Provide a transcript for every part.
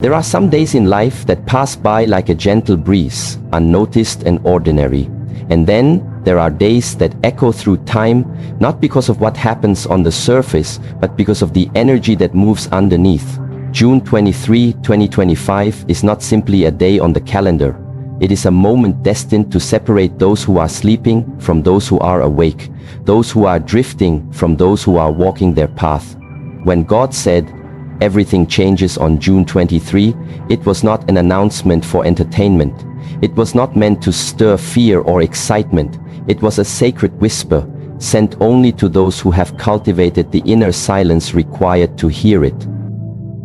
There are some days in life that pass by like a gentle breeze, unnoticed and ordinary. And then there are days that echo through time, not because of what happens on the surface, but because of the energy that moves underneath. June 23, 2025 is not simply a day on the calendar. It is a moment destined to separate those who are sleeping from those who are awake, those who are drifting from those who are walking their path. When God said, "Everything changes on June 23, it was not an announcement for entertainment. It was not meant to stir fear or excitement. It was a sacred whisper, sent only to those who have cultivated the inner silence required to hear it.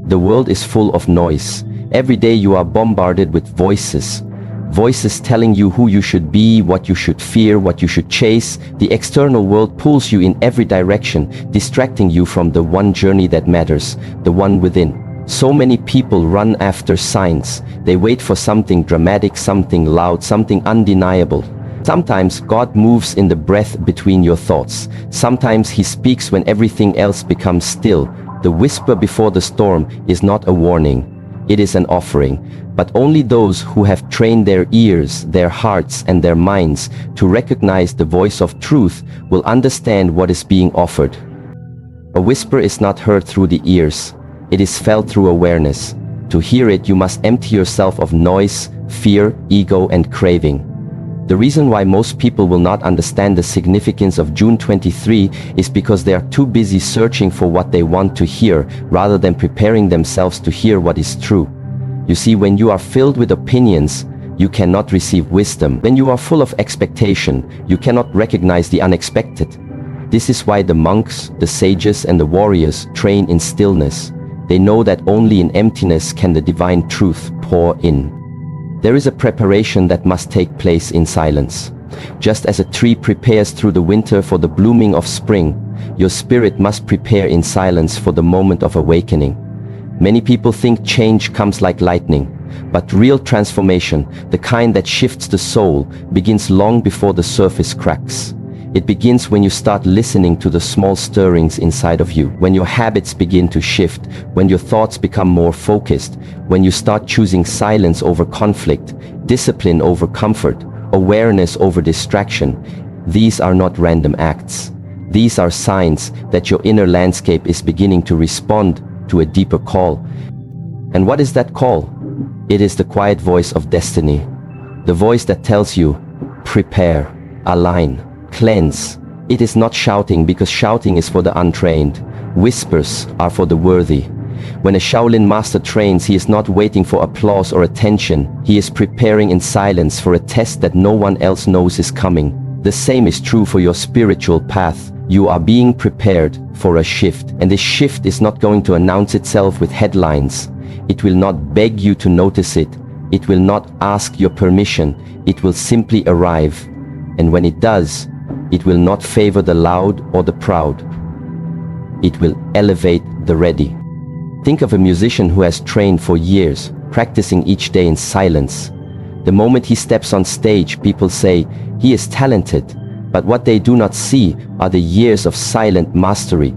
The world is full of noise. Every day you are bombarded with voices. Voices telling you who you should be, what you should fear, what you should chase. The external world pulls you in every direction, distracting you from the one journey that matters, the one within. So many people run after signs. They wait for something dramatic, something loud, something undeniable. Sometimes God moves in the breath between your thoughts. Sometimes He speaks when everything else becomes still. The whisper before the storm is not a warning. It is an offering, but only those who have trained their ears, their hearts, and their minds to recognize the voice of truth will understand what is being offered. A whisper is not heard through the ears. It is felt through awareness. To hear it, you must empty yourself of noise, fear, ego, and craving. The reason why most people will not understand the significance of June 23 is because they are too busy searching for what they want to hear rather than preparing themselves to hear what is true. You see, when you are filled with opinions, you cannot receive wisdom. When you are full of expectation, you cannot recognize the unexpected. This is why the monks, the sages, and the warriors train in stillness. They know that only in emptiness can the divine truth pour in. There is a preparation that must take place in silence. Just as a tree prepares through the winter for the blooming of spring, your spirit must prepare in silence for the moment of awakening. Many people think change comes like lightning, but real transformation, the kind that shifts the soul, begins long before the surface cracks. It begins when you start listening to the small stirrings inside of you, when your habits begin to shift, when your thoughts become more focused, when you start choosing silence over conflict, discipline over comfort, awareness over distraction. These are not random acts. These are signs that your inner landscape is beginning to respond to a deeper call. And what is that call? It is the quiet voice of destiny. The voice that tells you, prepare, align, cleanse. It is not shouting, because shouting is for the untrained. Whispers are for the worthy. When a Shaolin master trains, he is not waiting for applause or attention. He is preparing in silence for a test that no one else knows is coming. The same is true for your spiritual path. You are being prepared for a shift, and this shift is not going to announce itself with headlines. It will not beg you to notice it. It will not ask your permission. It will simply arrive. And when it does, it will not favor the loud or the proud. It will elevate the ready. Think of a musician who has trained for years, practicing each day in silence. The moment he steps on stage, people say, he is talented. But what they do not see are the years of silent mastery.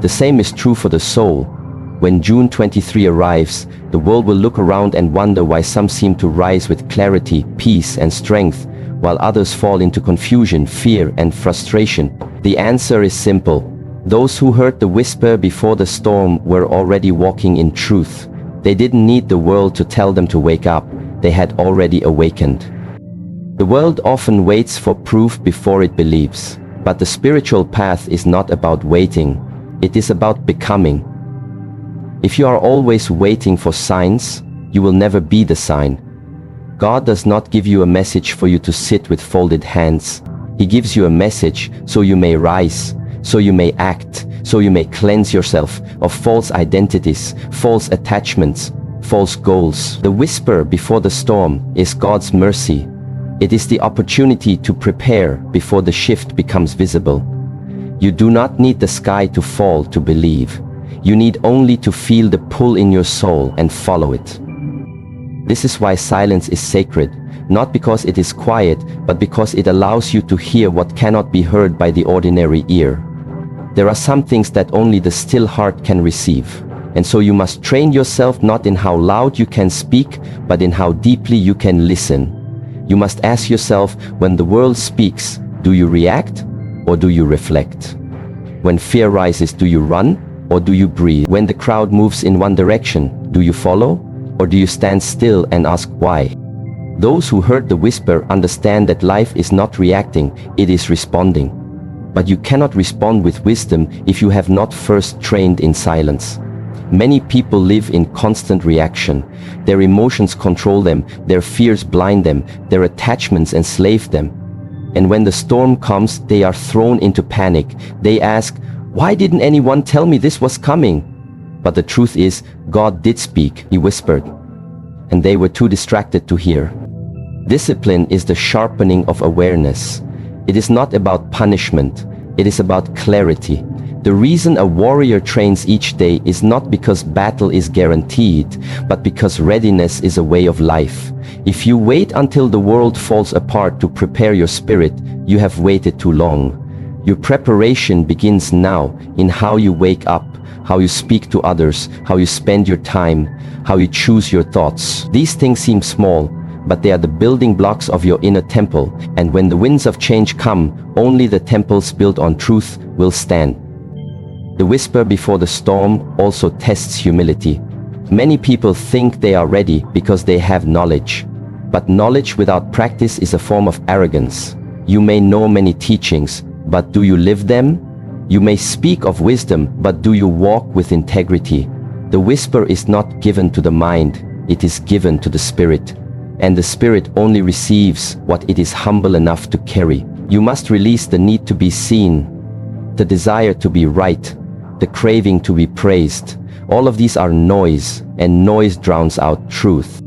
The same is true for the soul. When June 23 arrives, the world will look around and wonder why some seem to rise with clarity, peace, and strength, while others fall into confusion, fear, and frustration. The answer is simple. Those who heard the whisper before the storm were already walking in truth. They didn't need the world to tell them to wake up. They had already awakened. The world often waits for proof before it believes. But the spiritual path is not about waiting. It is about becoming. If you are always waiting for signs, you will never be the sign. God does not give you a message for you to sit with folded hands. He gives you a message so you may rise, so you may act, so you may cleanse yourself of false identities, false attachments, false goals. The whisper before the storm is God's mercy. It is the opportunity to prepare before the shift becomes visible. You do not need the sky to fall to believe. You need only to feel the pull in your soul and follow it. This is why silence is sacred, not because it is quiet, but because it allows you to hear what cannot be heard by the ordinary ear. There are some things that only the still heart can receive. And so you must train yourself not in how loud you can speak, but in how deeply you can listen. You must ask yourself, when the world speaks, do you react or do you reflect? When fear rises, do you run or do you breathe? When the crowd moves in one direction, do you follow or do you stand still and ask why? Those who heard the whisper understand that life is not reacting, it is responding. But you cannot respond with wisdom if you have not first trained in silence. Many people live in constant reaction. Their emotions control them, their fears blind them, their attachments enslave them. And when the storm comes, they are thrown into panic. They ask, why didn't anyone tell me this was coming? But the truth is, God did speak, He whispered. And they were too distracted to hear. Discipline is the sharpening of awareness. It is not about punishment, it is about clarity. The reason a warrior trains each day is not because battle is guaranteed, but because readiness is a way of life. If you wait until the world falls apart to prepare your spirit, you have waited too long. Your preparation begins now in how you wake up, how you speak to others, how you spend your time, how you choose your thoughts. These things seem small, but they are the building blocks of your inner temple, and when the winds of change come, only the temples built on truth will stand. The whisper before the storm also tests humility. Many people think they are ready because they have knowledge. But knowledge without practice is a form of arrogance. You may know many teachings, but do you live them? You may speak of wisdom, but do you walk with integrity? The whisper is not given to the mind, it is given to the spirit. And the spirit only receives what it is humble enough to carry. You must release the need to be seen, the desire to be right, the craving to be praised. All of these are noise, and noise drowns out truth.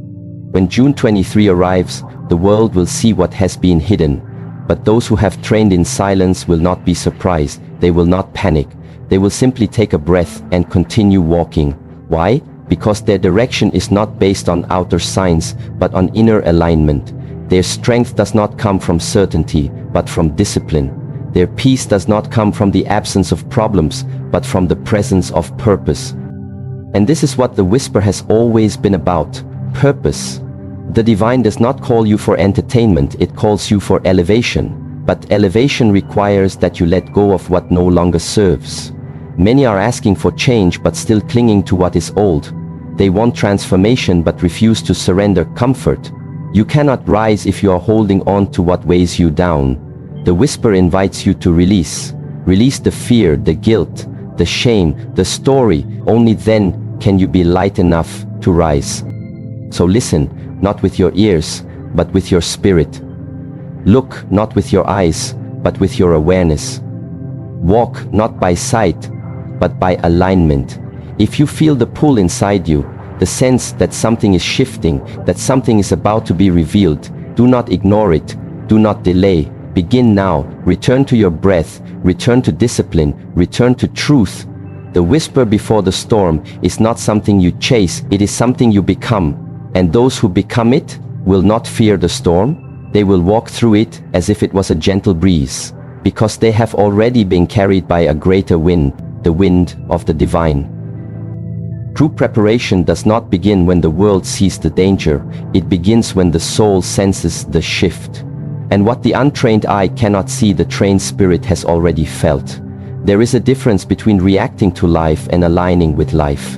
When June 23 arrives, the world will see what has been hidden. But those who have trained in silence will not be surprised. They will not panic. They will simply take a breath and continue walking. Why? Because their direction is not based on outer signs, but on inner alignment. Their strength does not come from certainty, but from discipline. Their peace does not come from the absence of problems, but from the presence of purpose. And this is what the whisper has always been about: purpose. The divine does not call you for entertainment, it calls you for elevation. But elevation requires that you let go of what no longer serves. Many are asking for change but still clinging to what is old. They want transformation but refuse to surrender comfort. You cannot rise if you are holding on to what weighs you down. The whisper invites you to release. Release the fear, the guilt, the shame, the story. Only then can you be light enough to rise. So listen, not with your ears, but with your spirit. Look not with your eyes, but with your awareness. Walk not by sight, but by alignment. If you feel the pull inside you, the sense that something is shifting, that something is about to be revealed, do not ignore it, do not delay. Begin now, return to your breath, return to discipline, return to truth. The whisper before the storm is not something you chase, it is something you become. And those who become it will not fear the storm. They will walk through it as if it was a gentle breeze, because they have already been carried by a greater wind, the wind of the divine. True preparation does not begin when the world sees the danger. It begins when the soul senses the shift. And what the untrained eye cannot see, the trained spirit has already felt. There is a difference between reacting to life and aligning with life.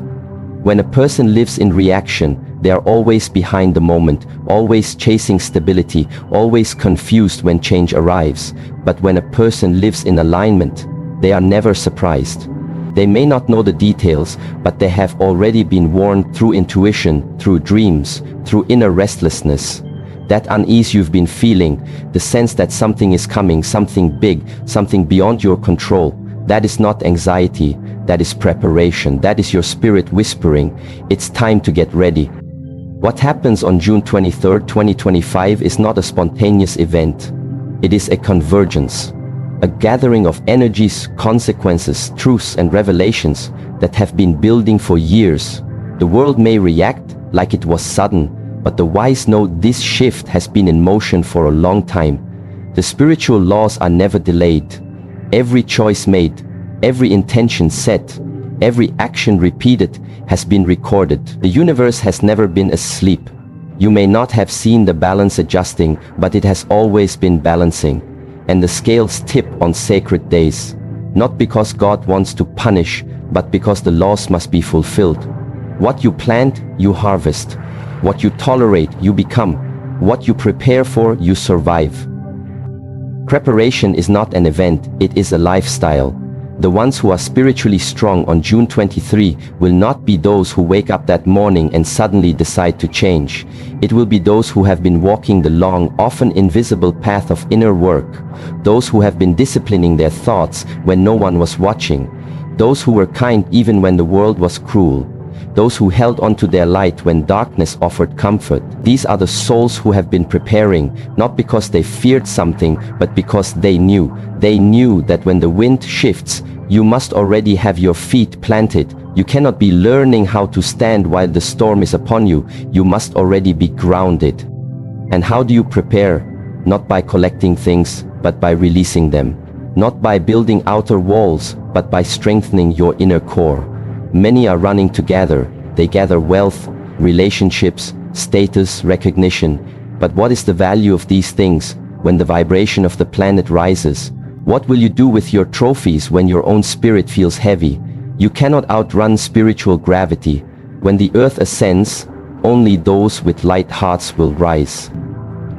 When a person lives in reaction, they are always behind the moment, always chasing stability, always confused when change arrives. But when a person lives in alignment, they are never surprised. They may not know the details, but they have already been warned through intuition, through dreams, through inner restlessness. That unease you've been feeling, the sense that something is coming, something big, something beyond your control, that is not anxiety, that is preparation, that is your spirit whispering, it's time to get ready. What happens on June 23, 2025 is not a spontaneous event. It is a convergence, a gathering of energies, consequences, truths and revelations that have been building for years. The world may react like it was sudden, but the wise know this shift has been in motion for a long time. The spiritual laws are never delayed. Every choice made, every intention set, Every action repeated has been recorded. The universe has never been asleep. You may not have seen the balance adjusting, but it has always been balancing. And the scales tip on sacred days. Not because God wants to punish, but because the laws must be fulfilled. What you plant, you harvest. What you tolerate, you become. What you prepare for, you survive. Preparation is not an event, it is a lifestyle. The ones who are spiritually strong on June 23 will not be those who wake up that morning and suddenly decide to change. It will be those who have been walking the long, often invisible path of inner work. Those who have been disciplining their thoughts when no one was watching. Those who were kind even when the world was cruel. Those who held on to their light when darkness offered comfort. These are the souls who have been preparing, not because they feared something, but because they knew. They knew that when the wind shifts, you must already have your feet planted. You cannot be learning how to stand while the storm is upon you. You must already be grounded. And how do you prepare? Not by collecting things, but by releasing them. Not by building outer walls, but by strengthening your inner core. Many are running together. They gather wealth, relationships, status, recognition. But what is the value of these things when the vibration of the planet rises? What will you do with your trophies when your own spirit feels heavy? You cannot outrun spiritual gravity. When the earth ascends, only those with light hearts will rise.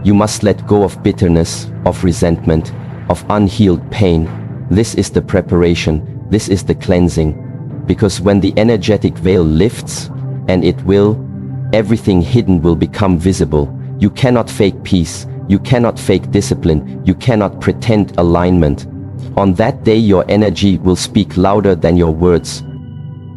You must let go of bitterness, of resentment, of unhealed pain. This is the preparation. This is the cleansing. Because when the energetic veil lifts, and it will, everything hidden will become visible. You cannot fake peace. You cannot fake discipline. You cannot pretend alignment. On that day, your energy will speak louder than your words.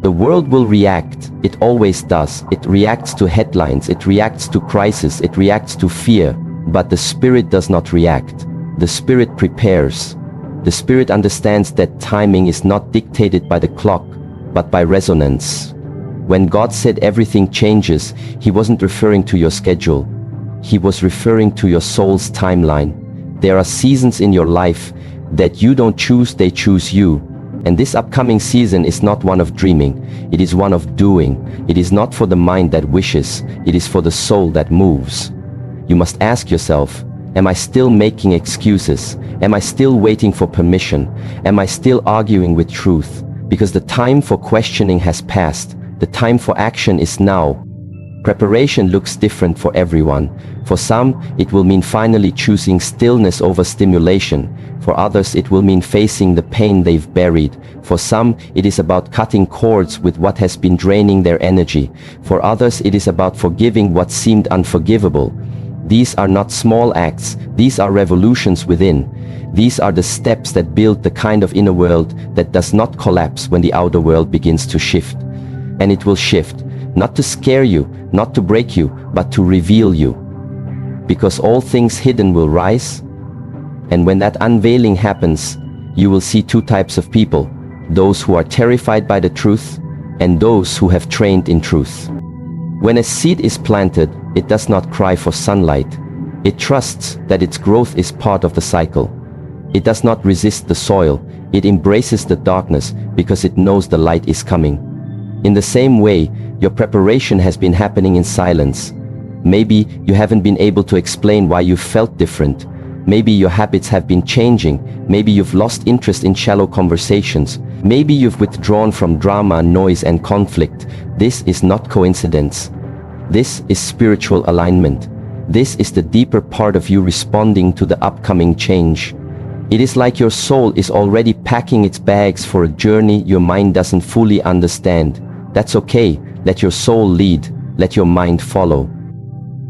The world will react. It always does. It reacts to headlines. It reacts to crisis. It reacts to fear. But the spirit does not react. The spirit prepares. The spirit understands that timing is not dictated by the clock, but by resonance. When God said everything changes, He wasn't referring to your schedule. He was referring to your soul's timeline. There are seasons in your life that you don't choose, they choose you. And this upcoming season is not one of dreaming. It is one of doing. It is not for the mind that wishes. It is for the soul that moves. You must ask yourself, am I still making excuses? Am I still waiting for permission? Am I still arguing with truth? Because the time for questioning has passed. The time for action is now. Preparation looks different for everyone. For some, it will mean finally choosing stillness over stimulation. For others, it will mean facing the pain they've buried. For some, it is about cutting cords with what has been draining their energy. For others, it is about forgiving what seemed unforgivable. These are not small acts. These are revolutions within. These are the steps that build the kind of inner world that does not collapse when the outer world begins to shift. And it will shift, not to scare you, not to break you, but to reveal you. Because all things hidden will rise. And when that unveiling happens, you will see two types of people: those who are terrified by the truth, and those who have trained in truth. When a seed is planted, it does not cry for sunlight. It trusts that its growth is part of the cycle. It does not resist the soil. It embraces the darkness because it knows the light is coming. In the same way, your preparation has been happening in silence. Maybe you haven't been able to explain why you felt different. Maybe your habits have been changing. Maybe you've lost interest in shallow conversations. Maybe you've withdrawn from drama, noise, and conflict. This is not coincidence. This is spiritual alignment. This is the deeper part of you responding to the upcoming change. It is like your soul is already packing its bags for a journey your mind doesn't fully understand. That's okay. Let your soul lead. Let your mind follow.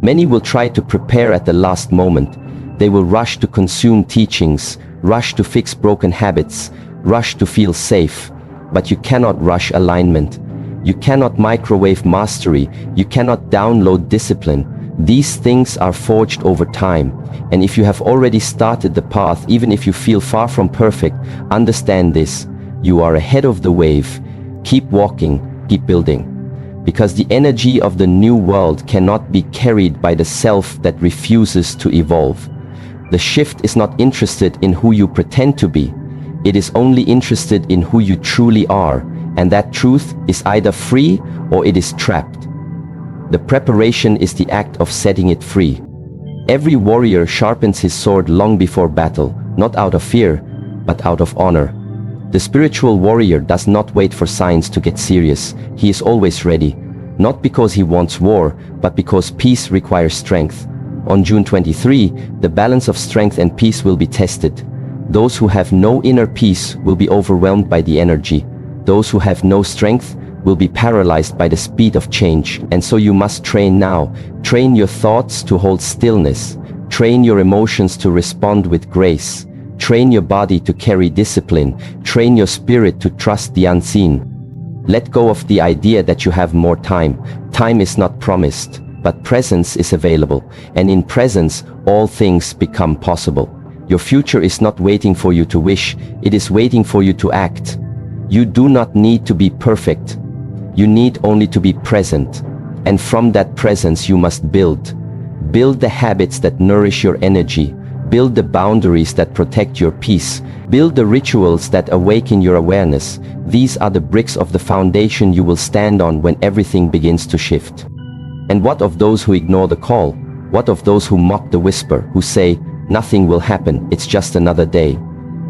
Many will try to prepare at the last moment. They will rush to consume teachings, rush to fix broken habits, rush to feel safe. But you cannot rush alignment. You cannot microwave mastery. You cannot download discipline. These things are forged over time. And if you have already started the path, even if you feel far from perfect, understand this: you are ahead of the wave. Keep walking, keep building. Because the energy of the new world cannot be carried by the self that refuses to evolve. The shift is not interested in who you pretend to be. It is only interested in who you truly are. And that truth is either free or it is trapped. The preparation is the act of setting it free. Every warrior sharpens his sword long before battle, not out of fear, but out of honor. The spiritual warrior does not wait for signs to get serious. He is always ready, not because he wants war, but because peace requires strength. On June 23, the balance of strength and peace will be tested. Those who have no inner peace will be overwhelmed by the energy. Those who have no strength will be paralyzed by the speed of change. And so you must train now. Train your thoughts to hold stillness. Train your emotions to respond with grace. Train your body to carry discipline. Train your spirit to trust the unseen. Let go of the idea that you have more time. Time is not promised, but presence is available. And in presence, all things become possible. Your future is not waiting for you to wish, it is waiting for you to act. You do not need to be perfect. You need only to be present. And from that presence you must build. Build the habits that nourish your energy. Build the boundaries that protect your peace. Build the rituals that awaken your awareness. These are the bricks of the foundation you will stand on when everything begins to shift. And what of those who ignore the call? What of those who mock the whisper, who say, nothing will happen, it's just another day?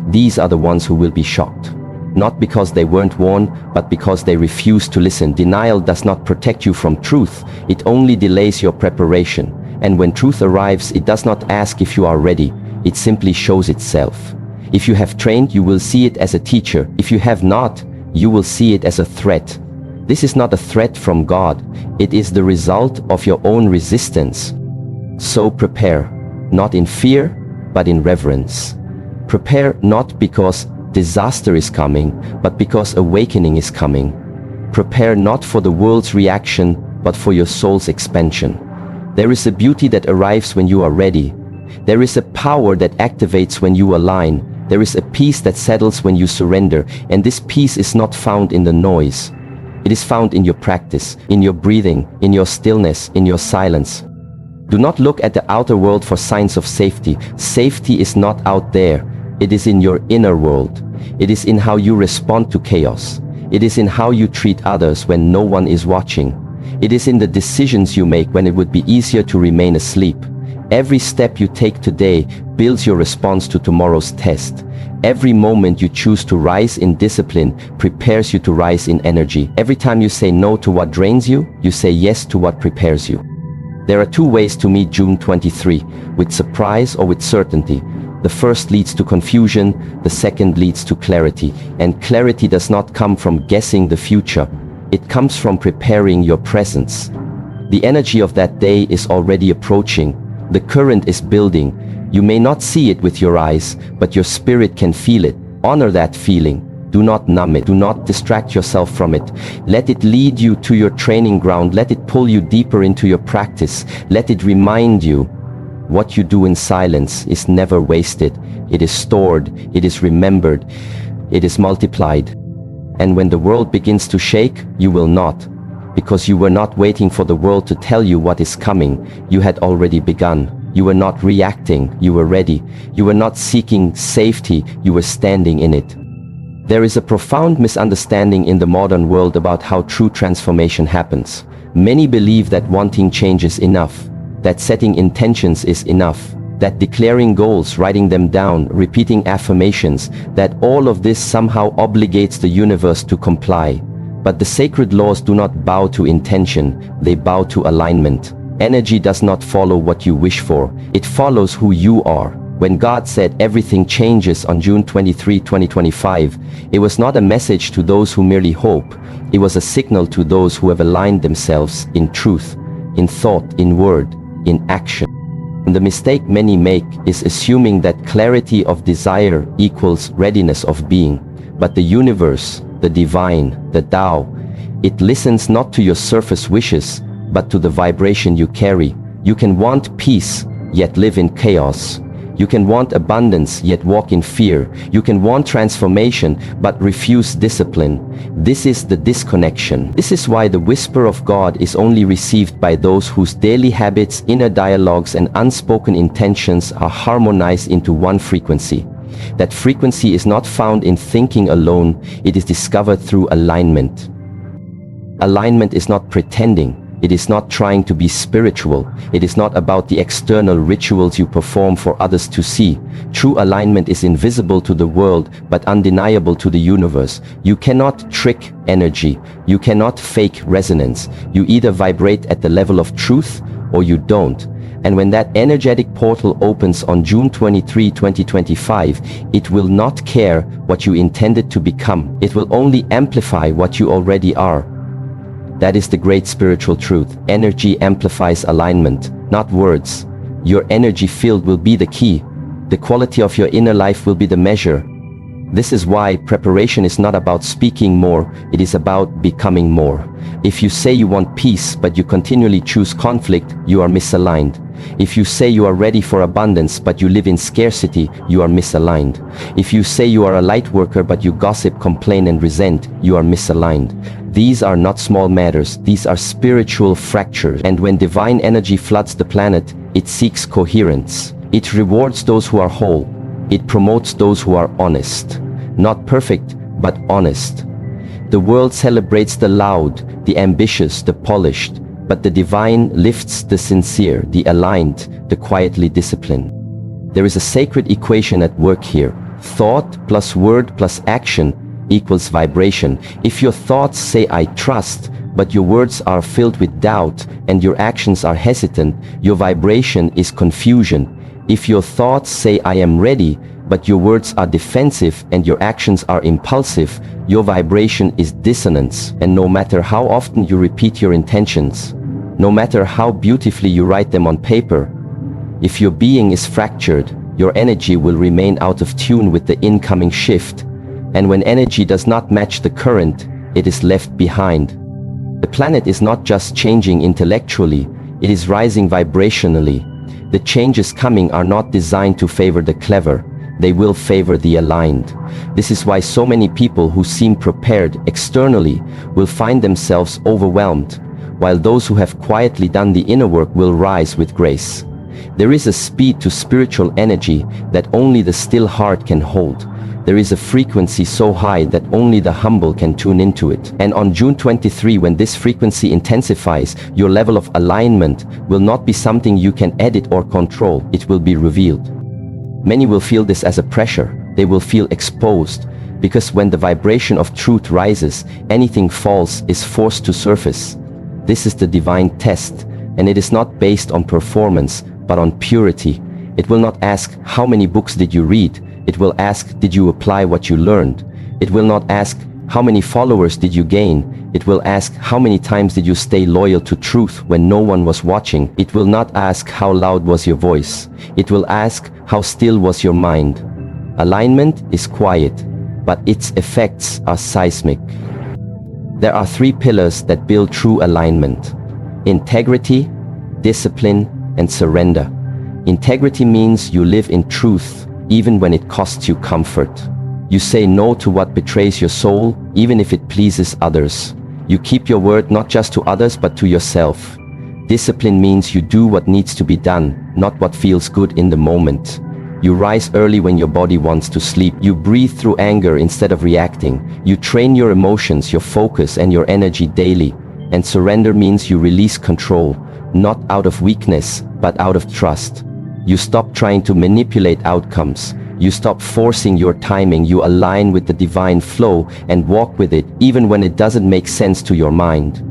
These are the ones who will be shocked. Not because they weren't warned, but because they refused to listen. Denial does not protect you from truth, it only delays your preparation. And when truth arrives, it does not ask if you are ready, it simply shows itself. If you have trained, you will see it as a teacher. If you have not, you will see it as a threat. This is not a threat from God, it is the result of your own resistance. So prepare, not in fear, but in reverence. Prepare not because disaster is coming, but because awakening is coming. Prepare not for the world's reaction, but for your soul's expansion. There is a beauty that arrives when you are ready. There is a power that activates when you align. There is a peace that settles when you surrender. And this peace is not found in the noise. It is found in your practice, in your breathing, in your stillness, in your silence. Do not look at the outer world for signs of safety. Safety is not out there. It is in your inner world. It is in how you respond to chaos. It is in how you treat others when no one is watching. It is in the decisions you make when it would be easier to remain asleep. Every step you take today builds your response to tomorrow's test. Every moment you choose to rise in discipline prepares you to rise in energy. Every time you say no to what drains you, you say yes to what prepares you. There are two ways to meet June 23, with surprise or with certainty. The first leads to confusion, the second leads to clarity. And clarity does not come from guessing the future. It comes from preparing your presence. The energy of that day is already approaching. The current is building. You may not see it with your eyes, but your spirit can feel it. Honor that feeling. Do not numb it. Do not distract yourself from it. Let it lead you to your training ground. Let it pull you deeper into your practice. Let it remind you what you do in silence is never wasted. It is stored. It is remembered. It is multiplied. And when the world begins to shake, you will not. Because you were not waiting for the world to tell you what is coming. You had already begun. You were not reacting. You were ready. You were not seeking safety. You were standing in it. There is a profound misunderstanding in the modern world about how true transformation happens. Many believe that wanting change is enough, that setting intentions is enough, that declaring goals, writing them down, repeating affirmations, that all of this somehow obligates the universe to comply. But the sacred laws do not bow to intention, they bow to alignment. Energy does not follow what you wish for, it follows who you are. When God said everything changes on June 23, 2025, it was not a message to those who merely hope, it was a signal to those who have aligned themselves in truth, in thought, in word, in action. And the mistake many make is assuming that clarity of desire equals readiness of being. But the universe, the divine, the Tao, it listens not to your surface wishes, but to the vibration you carry. You can want peace, yet live in chaos. You can want abundance, yet walk in fear. You can want transformation, but refuse discipline. This is the disconnection. This is why the whisper of God is only received by those whose daily habits, inner dialogues, and unspoken intentions are harmonized into one frequency. That frequency is not found in thinking alone, it is discovered through alignment. Alignment is not pretending. It is not trying to be spiritual. It is not about the external rituals you perform for others to see. True alignment is invisible to the world, but undeniable to the universe. You cannot trick energy. You cannot fake resonance. You either vibrate at the level of truth or you don't. And when that energetic portal opens on June 23, 2025, it will not care what you intended to become. It will only amplify what you already are. That is the great spiritual truth. Energy amplifies alignment, not words. Your energy field will be the key. The quality of your inner life will be the measure. This is why preparation is not about speaking more, it is about becoming more. If you say you want peace but you continually choose conflict, you are misaligned. If you say you are ready for abundance but you live in scarcity, you are misaligned. If you say you are a light worker but you gossip, complain and resent, you are misaligned. These are not small matters, these are spiritual fractures. And when divine energy floods the planet, it seeks coherence. It rewards those who are whole. It promotes those who are honest. Not perfect, but honest. The world celebrates the loud, the ambitious, the polished, but the divine lifts the sincere, the aligned, the quietly disciplined. There is a sacred equation at work here. Thought plus word plus action equals vibration. If your thoughts say I trust, but your words are filled with doubt and your actions are hesitant, your vibration is confusion. If your thoughts say I am ready, but your words are defensive and your actions are impulsive, your vibration is dissonance. And no matter how often you repeat your intentions, no matter how beautifully you write them on paper, if your being is fractured, your energy will remain out of tune with the incoming shift. And when energy does not match the current, it is left behind. The planet is not just changing intellectually, it is rising vibrationally. The changes coming are not designed to favor the clever, they will favor the aligned. This is why so many people who seem prepared externally will find themselves overwhelmed, while those who have quietly done the inner work will rise with grace. There is a speed to spiritual energy that only the still heart can hold. There is a frequency so high that only the humble can tune into it. And on June 23, when this frequency intensifies, your level of alignment will not be something you can edit or control, it will be revealed. Many will feel this as a pressure. They will feel exposed, because when the vibration of truth rises, anything false is forced to surface. This is the divine test, and it is not based on performance, but on purity. It will not ask, how many books did you read? It will ask, did you apply what you learned? It will not ask, how many followers did you gain? It will ask, how many times did you stay loyal to truth when no one was watching? It will not ask, how loud was your voice? It will ask, how still was your mind? Alignment is quiet, but its effects are seismic. There are three pillars that build true alignment: integrity, discipline, and surrender. Integrity means you live in truth, even when it costs you comfort. You say no to what betrays your soul, even if it pleases others. You keep your word not just to others, but to yourself. Discipline means you do what needs to be done, not what feels good in the moment. You rise early when your body wants to sleep. You breathe through anger instead of reacting. You train your emotions, your focus, and your energy daily. And surrender means you release control, not out of weakness, but out of trust. You stop trying to manipulate outcomes. You stop forcing your timing. You align with the divine flow and walk with it, even when it doesn't make sense to your mind.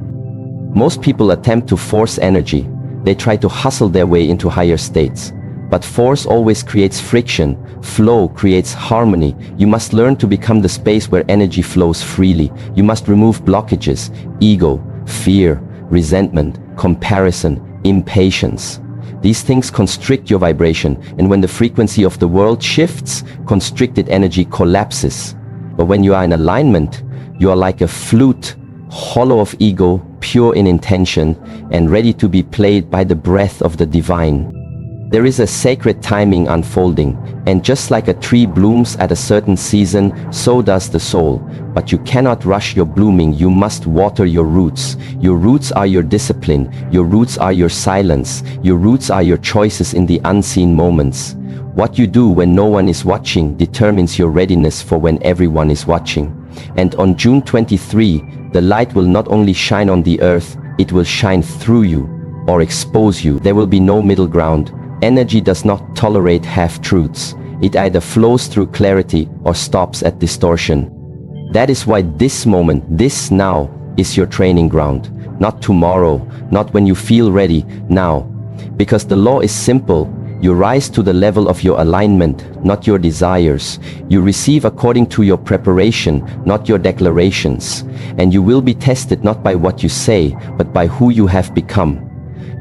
Most people attempt to force energy. They try to hustle their way into higher states. But force always creates friction. Flow creates harmony. You must learn to become the space where energy flows freely. You must remove blockages, ego, fear, resentment, comparison, impatience. These things constrict your vibration, and when the frequency of the world shifts, constricted energy collapses. But when you are in alignment, you are like a flute, hollow of ego, pure in intention, and ready to be played by the breath of the divine. There is a sacred timing unfolding, and just like a tree blooms at a certain season, so does the soul. But you cannot rush your blooming, you must water your roots. Your roots are your discipline, your roots are your silence, your roots are your choices in the unseen moments. What you do when no one is watching determines your readiness for when everyone is watching. And on June 23, the light will not only shine on the earth, it will shine through you or expose you. There will be no middle ground. Energy does not tolerate half-truths. It either flows through clarity or stops at distortion. That is why this moment, this now, is your training ground. Not tomorrow, not when you feel ready, now. Because the law is simple. You rise to the level of your alignment, not your desires. You receive according to your preparation, not your declarations. And you will be tested not by what you say, but by who you have become.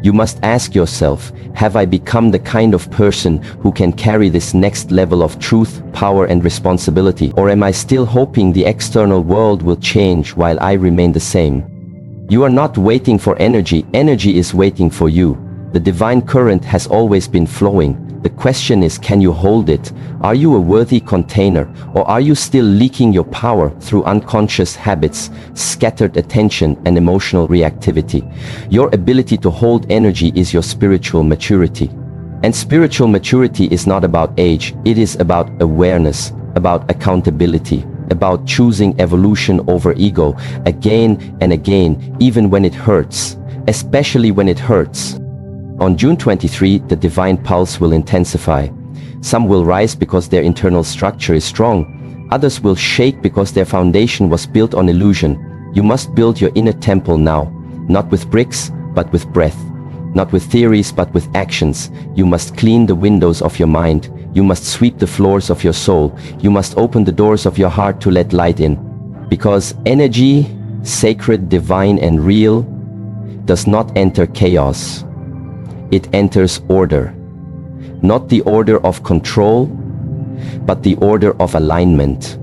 You must ask yourself, have I become the kind of person who can carry this next level of truth, power and responsibility? Or am I still hoping the external world will change while I remain the same? You are not waiting for energy, energy is waiting for you. The divine current has always been flowing. The question is, can you hold it? Are you a worthy container, or are you still leaking your power through unconscious habits, scattered attention and emotional reactivity? Your ability to hold energy is your spiritual maturity. And spiritual maturity is not about age, it is about awareness, about accountability, about choosing evolution over ego again and again, even when it hurts, especially when it hurts. On June 23, the divine pulse will intensify. Some will rise because their internal structure is strong. Others will shake because their foundation was built on illusion. You must build your inner temple now, not with bricks, but with breath. Not with theories, but with actions. You must clean the windows of your mind. You must sweep the floors of your soul. You must open the doors of your heart to let light in. Because energy, sacred, divine, and real, does not enter chaos. It enters order. Not the order of control, but the order of alignment.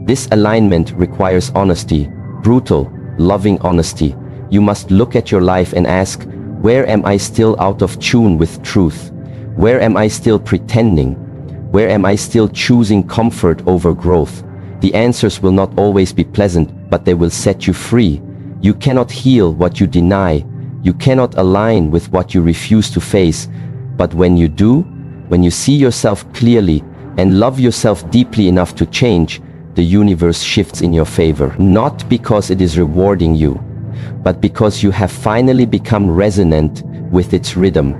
This alignment requires honesty, brutal, loving honesty. You must look at your life and ask, where am I still out of tune with truth? Where am I still pretending? Where am I still choosing comfort over growth? The answers will not always be pleasant, but they will set you free. You cannot heal what you deny. You cannot align with what you refuse to face. But when you do, when you see yourself clearly and love yourself deeply enough to change, the universe shifts in your favor. Not because it is rewarding you, but because you have finally become resonant with its rhythm.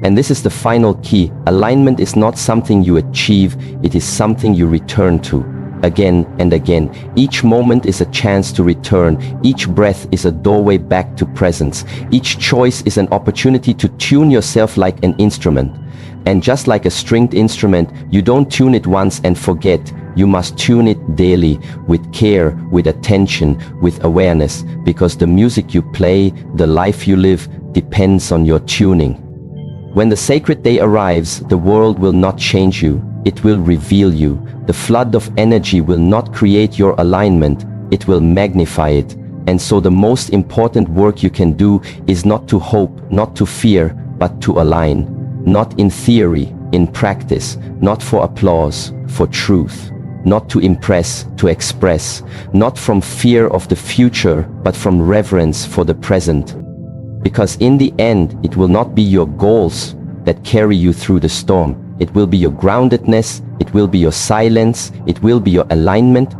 And this is the final key. Alignment is not something you achieve, it is something you return to. Again and again. Each moment is a chance to return. Each breath is a doorway back to presence. Each choice is an opportunity to tune yourself like an instrument. And just like a stringed instrument, you don't tune it once and forget. You must tune it daily, with care, with attention, with awareness, because the music you play, the life you live, depends on your tuning. When the sacred day arrives, the world will not change you. It will reveal you. The flood of energy will not create your alignment, it will magnify it. And so the most important work you can do is not to hope, not to fear, but to align. Not in theory, in practice, not for applause, for truth. Not to impress, to express. Not from fear of the future, but from reverence for the present. Because in the end, it will not be your goals that carry you through the storm. It will be your groundedness, it will be your silence, it will be your alignment,